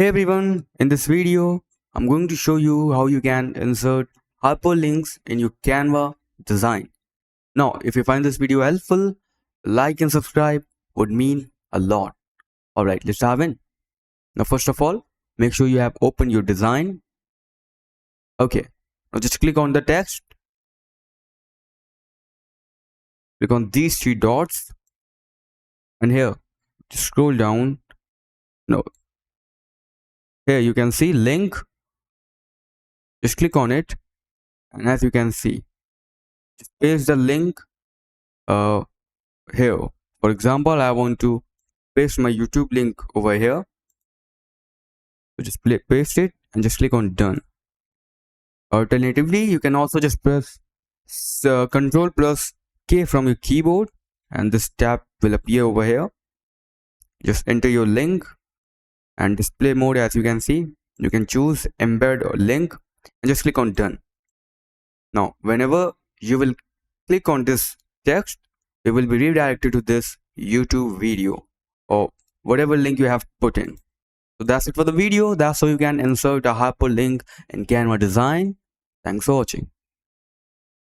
Hey everyone, in this video, I'm going to show you how you can insert hyperlinks in your Canva design. Now, if you find this video helpful, like and subscribe would mean a lot. Alright, let's dive in. Now, first of all, make sure you have opened your design. Okay, now just click on the text. Click on these three dots. And here, just scroll down. No, here you can see link. Just click on it. And as you can see, just paste the link here. For example, I want to paste my YouTube link over here. So just paste it and just click on done. Alternatively, you can also just press Control plus K from your keyboard and this tab will appear over here. Just enter your link and display mode. As you can see, you can choose embed or link and just click on done. Now, whenever you will click on this text, you will be redirected to this YouTube video or whatever link you have put in. So that's it for the video. That's how you can insert a hyperlink in Canva design. Thanks for watching.